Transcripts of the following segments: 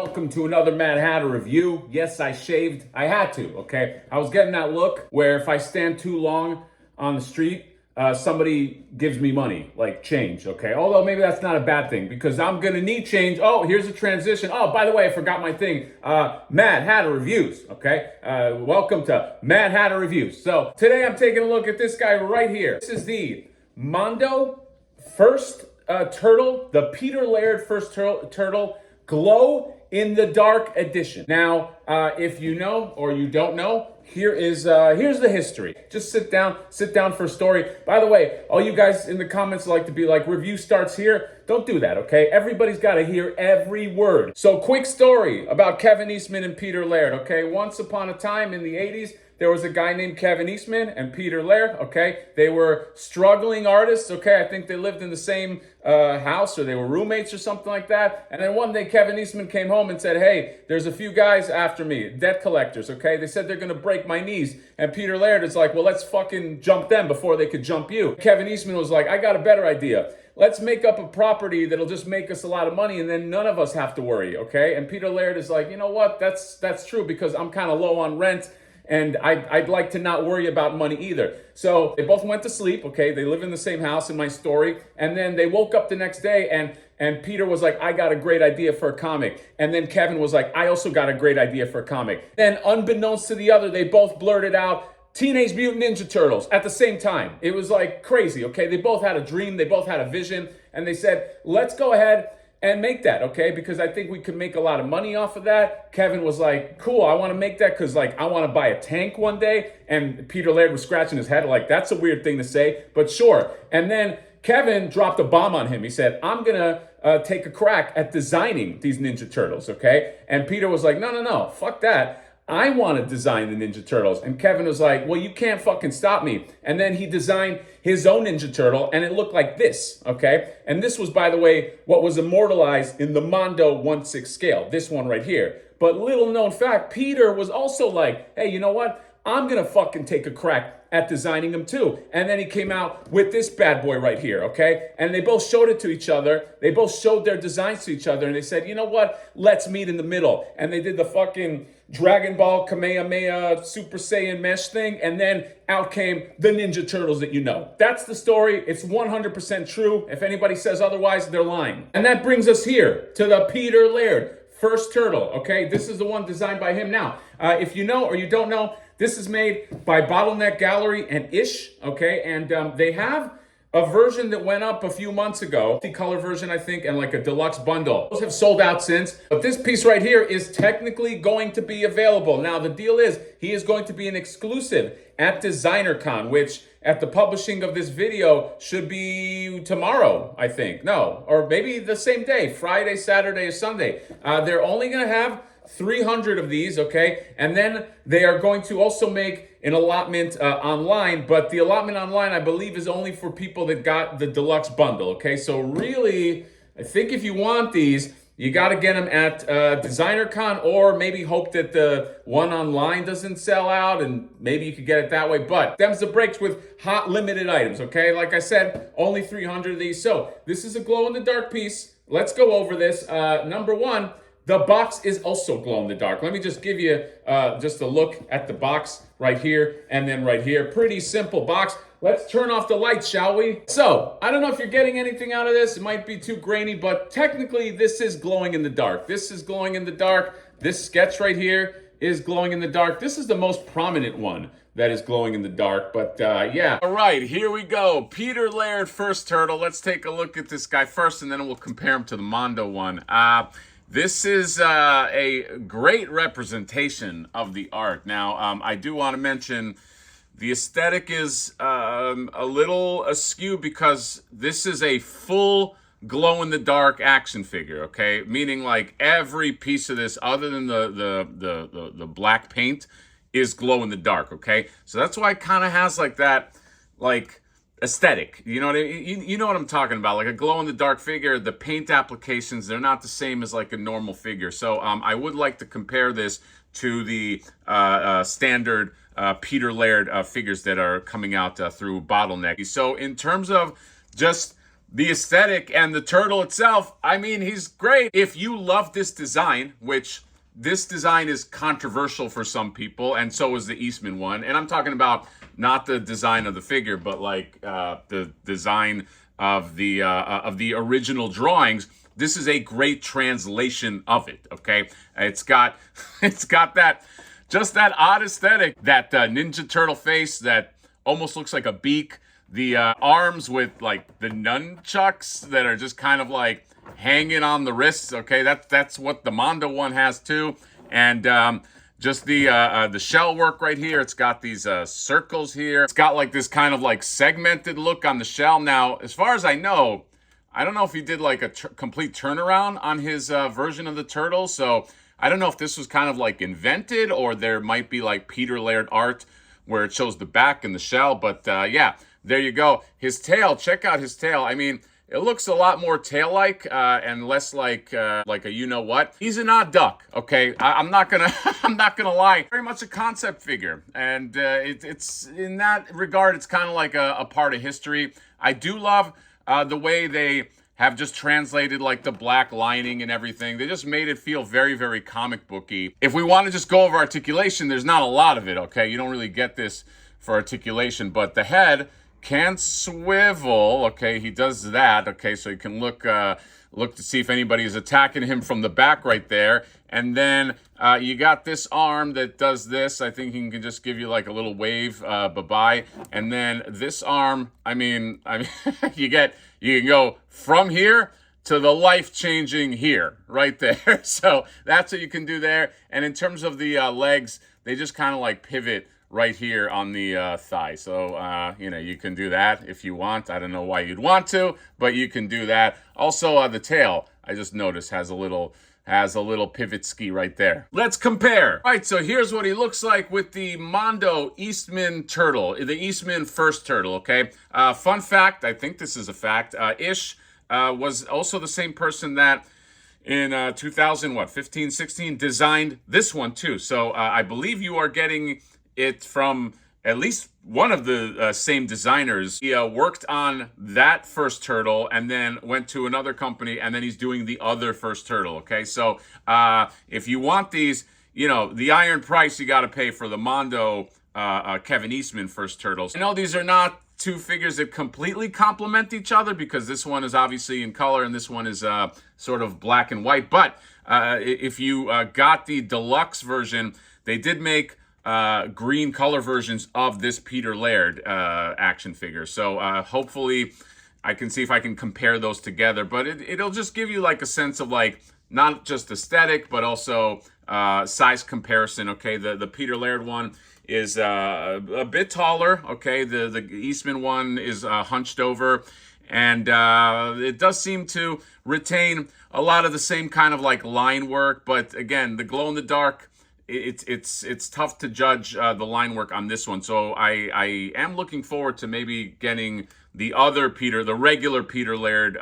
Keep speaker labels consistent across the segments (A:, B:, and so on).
A: welcome to another Mad Hatter review. Yes, I shaved. I had to, okay? I was getting that look where if I stand too long on the street, somebody gives me money, like change, okay? Although maybe that's not a bad thing because I'm gonna need change. Oh, here's a transition. Oh, by the way, I forgot my thing. Mad Hatter Reviews, okay? Welcome to Mad Hatter Reviews. So today I'm taking a look at this guy right here. This is the Mondo first turtle, the Peter Laird first turtle glow in the dark edition. Now, if you know or you don't know, here's the history. Just sit down for a story. By the way, all you guys in the comments like to be like, review starts here. Don't do that, okay? Everybody's got to hear every word. So, quick story about Kevin Eastman and Peter Laird, okay? Once upon a time in the 80s, there was a guy named Kevin Eastman and Peter Laird, okay? They were struggling artists, okay? I think they lived in the same house or they were roommates or something like that. And then one day Kevin Eastman came home and said, hey, there's a few guys after me, debt collectors, okay? They said they're gonna break my knees. And Peter Laird is like, well, let's fucking jump them before they could jump you. Kevin Eastman was like, I got a better idea. Let's make up a property that'll just make us a lot of money and then none of us have to worry, okay? And Peter Laird is like, you know what? That's true because I'm kind of low on rent. And I'd like to not worry about money either. So they both went to sleep, okay? They live in the same house in my story. And then they woke up the next day and Peter was like, I got a great idea for a comic. And then Kevin was like, I also got a great idea for a comic. Then unbeknownst to the other, they both blurted out Teenage Mutant Ninja Turtles at the same time. It was like crazy, okay? They both had a dream. They both had a vision. And they said, let's go ahead and make that, okay? Because I think we could make a lot of money off of that. Kevin was like, cool, I want to make that because like I want to buy a tank one day. And Peter Laird was scratching his head like, that's a weird thing to say, but sure. And then Kevin dropped a bomb on him. He said, I'm gonna take a crack at designing these Ninja Turtles, okay? And Peter was like, no, fuck that. I want to design the Ninja Turtles. And Kevin was like, well, you can't fucking stop me. And then he designed his own Ninja Turtle and it looked like this, okay? And this was, by the way, what was immortalized in the Mondo 1/6 scale, this one right here. But little known fact, Peter was also like, hey, you know what? I'm gonna fucking take a crack at designing them too. And then he came out with this bad boy right here, okay? And they both showed it to each other. They both showed their designs to each other and they said, you know what? Let's meet in the middle. And they did the fucking Dragon Ball Kamehameha Super Saiyan mesh thing. And then out came the Ninja Turtles that you know. That's the story. It's 100% true. If anybody says otherwise, they're lying. And that brings us here to the Peter Laird first turtle, okay? This is the one designed by him. Now, if you know or you don't know, this is made by Bottleneck Gallery and Ish, okay? And they have a version that went up a few months ago, the color version, I think, and like a deluxe bundle. Those have sold out since, but this piece right here is technically going to be available. Now, the deal is he is going to be an exclusive at DesignerCon, which at the publishing of this video should be tomorrow, I think. No, or maybe the same day, Friday, Saturday, or Sunday. They're only gonna have 300 of these, okay? And then they are going to also make an allotment online, but the allotment online, I believe, is only for people that got the deluxe bundle, okay? So really, I think if you want these, you got to get them at DesignerCon or maybe hope that the one online doesn't sell out and maybe you could get it that way. But them's the breaks with hot limited items, okay? Like I said, only 300 of these. So this is a glow-in-the-dark piece. Let's go over this. Number one, the box is also glow in the dark. Let me just give you just a look at the box right here and then right here. Pretty simple box. Let's turn off the lights, shall we? So, I don't know if you're getting anything out of this. It might be too grainy, but technically this is glowing in the dark. This is glowing in the dark. This sketch right here is glowing in the dark. This is the most prominent one that is glowing in the dark, but yeah. All right, here we go. Peter Laird, first turtle. Let's take a look at this guy first and then we'll compare him to the Mondo one. This is a great representation of the art. Now, I do want to mention the aesthetic is a little askew because this is a full glow-in-the-dark action figure, okay? Meaning like every piece of this, other than the black paint, is glow-in-the-dark, okay? So that's why it kind of has like that, like, aesthetic, you know what I mean? You know what I'm talking about, like a glow-in-the-dark figure. The paint applications, they're not the same as like a normal figure. So I would like to compare this to the standard Peter Laird figures that are coming out through Bottleneck. So in terms of just the aesthetic and the turtle itself, I mean, he's great. If you love this design, which this design is controversial for some people, and so is the Eastman one. And I'm talking about not the design of the figure, but like the design of the original drawings. This is a great translation of it. Okay, it's got that just that odd aesthetic, that Ninja Turtle face that almost looks like a beak. The arms with like the nunchucks that are just kind of like hanging on the wrists. Okay, that's what the Mondo one has too. And just the shell work right here. It's got these circles here. It's got like this kind of like segmented look on the shell. Now, as far as I know, I don't know if he did like a complete turnaround on his version of the turtle. So I don't know if this was kind of like invented, or there might be like Peter Laird art where it shows the back and the shell. But yeah, there you go. His tail, check out his tail. I mean, it looks a lot more tail-like and less like a you-know-what. He's an odd duck, okay? I'm not gonna I'm not gonna lie. Very much a concept figure, and it's in that regard, it's kind of like a part of history. I do love the way they have just translated like the black lining and everything. They just made it feel very, very comic booky. If we want to just go over articulation, there's not a lot of it, okay? You don't really get this for articulation, but the head can swivel. Okay, he does that. Okay, so you can look to see if anybody is attacking him from the back right there. And then you got this arm that does this. I think he can just give you like a little wave, bye-bye. And then this arm, I mean, you can go from here to the life-changing here, right there. So that's what you can do there. And in terms of the legs, they just kind of like pivot right here on the thigh. So, you can do that if you want. I don't know why you'd want to, but you can do that. Also, the tail, I just noticed, has a little pivot ski right there. Let's compare. All right, so here's what he looks like with the Mondo Eastman turtle, the Eastman first turtle, okay? Fun fact, I think this is a fact, Ish was also the same person that in 2015, 16, designed this one too. So I believe you are getting it from at least one of the same designers. He worked on that first turtle and then went to another company, and then he's doing the other first turtle, okay? So if you want these, the iron price you got to pay for the Mondo Kevin Eastman first turtles. I know these are not two figures that completely complement each other, because this one is obviously in color and this one is sort of black and white. But if you got the deluxe version, they did make green color versions of this Peter Laird action figure. So hopefully I can see if I can compare those together. But it'll just give you like a sense of like not just aesthetic, but also size comparison. Okay, the Peter Laird one is a bit taller. Okay, the Eastman one is hunched over, and it does seem to retain a lot of the same kind of like line work. But again, the glow in the dark, it's tough to judge the line work on this one. So I am looking forward to maybe getting the other the regular Peter Laird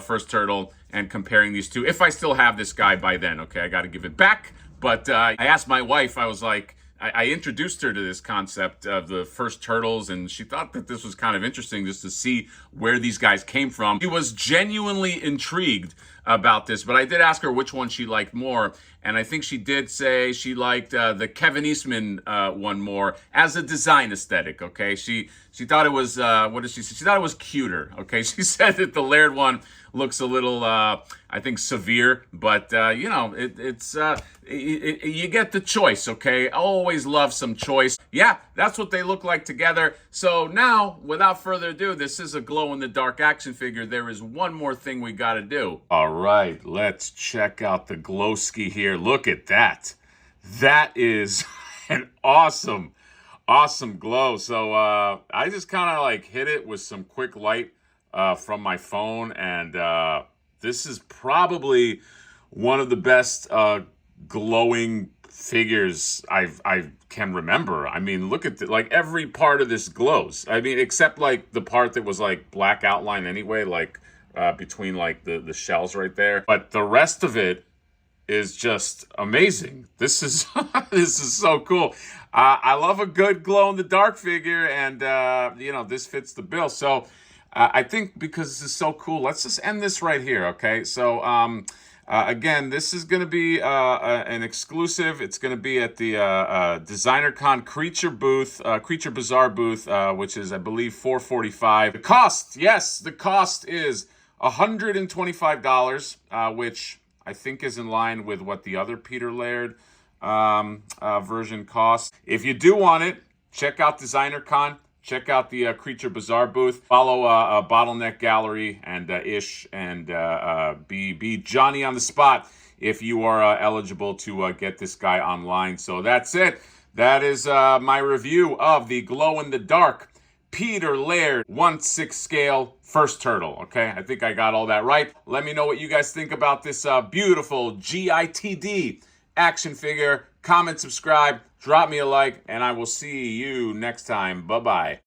A: first turtle, and comparing these two. If I still have this guy by then, okay, I got to give it back. But I asked my wife, I was like, I introduced her to this concept of the first turtles, and she thought that this was kind of interesting just to see where these guys came from. She was genuinely intrigued about this, but I did ask her which one she liked more, and I think she did say she liked the Kevin Eastman one more as a design aesthetic, okay? She thought it was, what did she say? She thought it was cuter, okay? She said that the Laird one looks a little, I think, severe, but, you get the choice, okay? I always love some choice. Yeah, that's what they look like together. So now, without further ado, this is a glow-in-the-dark action figure. There is one more thing we got to do. All right, let's check out the glow ski here. Look at that. That is an awesome glow. So I just kind of like hit it with some quick light from my phone, and this is probably one of the best glowing figures I can remember. I mean, look at like every part of this glows. I mean, except like the part that was like black outline anyway, like between like the shells right there. But the rest of it is just amazing. This is this is so cool. I love a good glow in the dark figure, and this fits the bill. So
B: I think because this is so cool, let's just end this right here, okay? So, again, this is going to be an exclusive. It's going to be at the DesignerCon Creature Bazaar booth, which is, I believe, $445. The cost, yes, the cost is $125, which I think is in line with what the other Peter Laird version costs. If you do want it, check out DesignerCon. Check out the Creature Bazaar booth. Follow Bottleneck Gallery and Ish, and be Johnny on the spot if you are eligible to get this guy online. So that's it. That is my review of the glow-in-the-dark Peter Laird 1/6 scale first turtle. Okay, I think I got all that right. Let me know what you guys think about this beautiful GITD action figure. Comment, subscribe, drop me a like, and I will see you next time. Bye-bye.